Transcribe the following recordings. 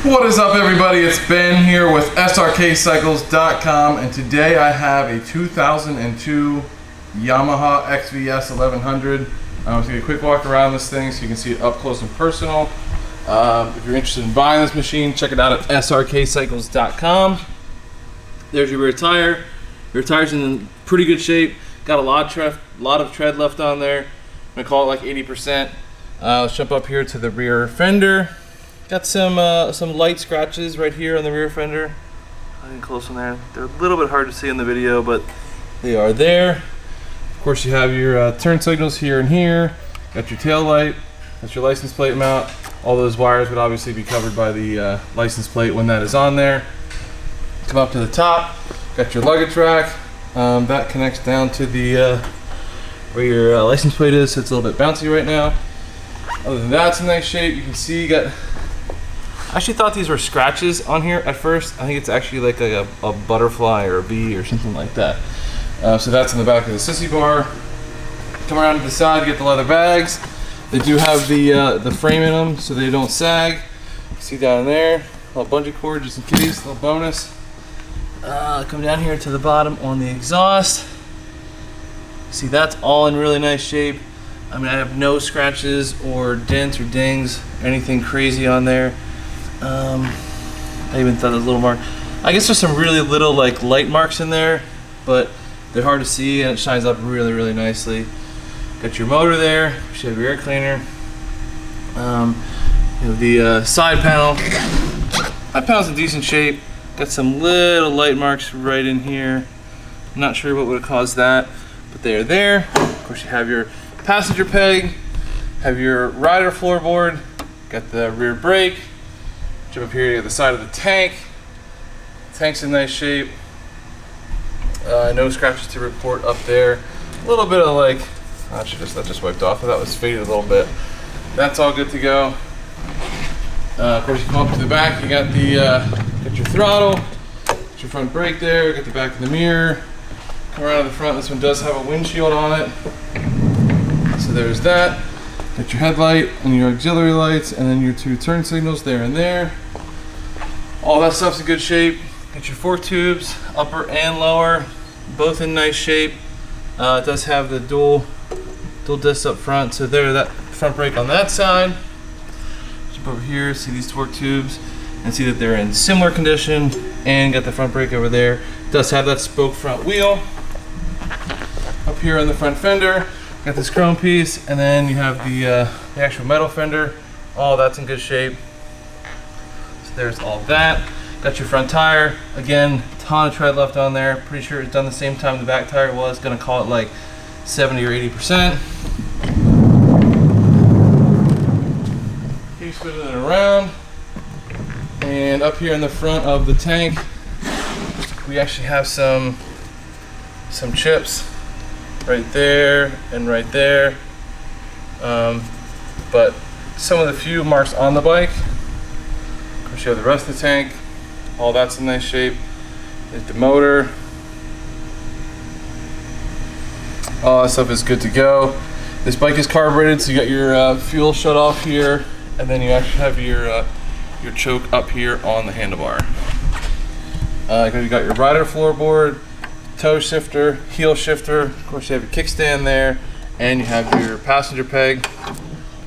What is up, everybody? It's Ben here with Srkcycles.com, and today I have a 2002 Yamaha XVS 1100. I'm just going to quick walk around this thing so you can see it up close and personal. If you're interested in buying this machine, check it out at Srkcycles.com. There's your rear tire. Your tire's in pretty good shape. Got a lot of tread left on there. I'm going to call it like 80%. Let's jump up here to the rear fender. Got some light scratches right here on the rear fender. I think close on there. They're a little bit hard to see in the video, but they are there. Of course, you have your turn signals here and here. Got your tail light. That's your license plate mount. All those wires would obviously be covered by the license plate when that is on there. Come up to the top. Got your luggage rack. That connects down to the where your license plate is, so it's a little bit bouncy right now. Other than that, it's in nice shape. You can see you got. I actually thought these were scratches on here at first. I think it's actually like a butterfly or a bee or something like that. So that's in the back of the sissy bar. Come around to the side, get the leather bags. They do have the frame in them so they don't sag. See down there, a little bungee cord just in case, a little bonus. Come down here to the bottom on the exhaust. See, that's all in really nice shape. I mean, I have no scratches or dents or dings, anything crazy on there. I even thought there was a little mark. I guess there's some really little like light marks in there, but they're hard to see and it shines up really, really nicely. Got your motor there. You have your air cleaner. You have the side panel. That panel's in decent shape. Got some little light marks right in here. I'm not sure what would have caused that, but they are there. Of course, you have your passenger peg, have your rider floorboard, got the rear brake. Jump up here to the side of the tank. Tank's in nice shape. No scratches to report up there. A little bit of like, that just wiped off. That was faded a little bit. That's all good to go. Of course, you come up to the back. You got got your throttle, got your front brake there. Got the back of the mirror. Come around to the front. This one does have a windshield on it. So there's that. Got your headlight and your auxiliary lights, and then your two turn signals there and there. All that stuff's in good shape. Got your four tubes, upper and lower, both in nice shape. It does have the dual discs up front, so there, that front brake on that side. Jump over here, see these torque tubes, and see that they're in similar condition, and got the front brake over there. It does have that spoke front wheel. Up here on the front fender, got this chrome piece, and then you have the actual metal fender. All that's in good shape. So there's all that. Got your front tire. Again, ton of tread left on there. Pretty sure it's done the same time the back tire was. Gonna call it like 70 or 80%. Keep spinning it around. And up here in the front of the tank, we actually have some chips. Right there and right there, but some of the few marks on the bike. Of course, you have the rest of the tank. All that's in nice shape. There's the motor. All that stuff is good to go. This bike is carbureted, so you got your fuel shut off here, and then you actually have your choke up here on the handlebar. You got your rider floorboard, toe shifter, heel shifter. Of course, you have your kickstand there, and you have your passenger peg.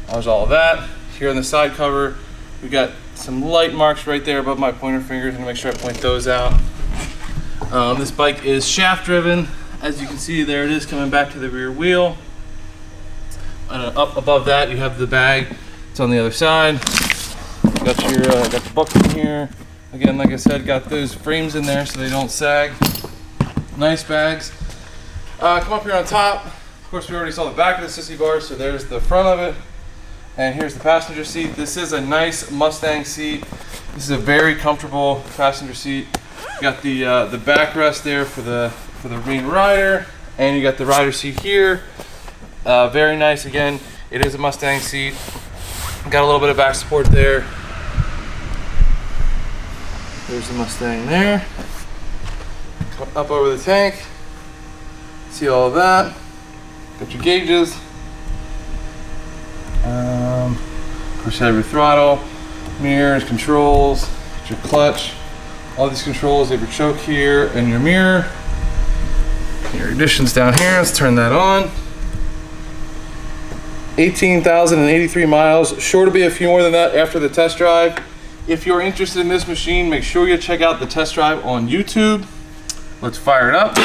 There's all of that. Here on the side cover, we got some light marks right there above my pointer fingers. I'm gonna make sure I point those out. This bike is shaft driven. As you can see, there it is coming back to the rear wheel. Up above that, you have the bag. It's on the other side. Got the bucket in here. Again, like I said, got those frames in there so they don't sag. Nice bags. Come up here on top. Of course, we already saw the back of the sissy bar, so there's the front of it. And here's the passenger seat. This is a nice Mustang seat. This is a very comfortable passenger seat. You got the backrest there for the main rider, and you got the rider seat here. Very nice. Again, it is a Mustang seat. Got a little bit of back support there. There's the Mustang there. Up over the tank. See all of that. Got your gauges. Of course, you have your throttle. mirrors, controls, your clutch, all these controls. You have your choke here and your mirror. Your ignition's down here. Let's turn that on. 18,083 miles. Sure to be a few more than that after the test drive. If you're interested in this machine, make sure you check out the test drive on YouTube. Let's fire it up.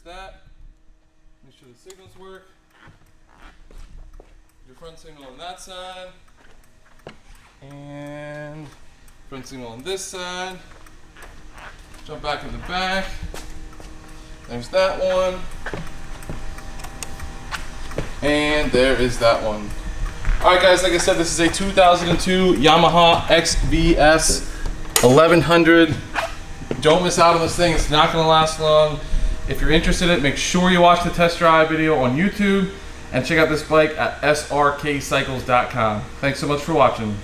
That. Make sure the signals work. Your front signal on that side. And front signal on this side. Jump back in the back. There's that one. And there is that one. Alright guys, like I said, this is a 2002 Yamaha XVS 1100. Don't miss out on this thing, it's not going to last long. If you're interested in it, make sure you watch the test drive video on YouTube and check out this bike at srkcycles.com. Thanks so much for watching.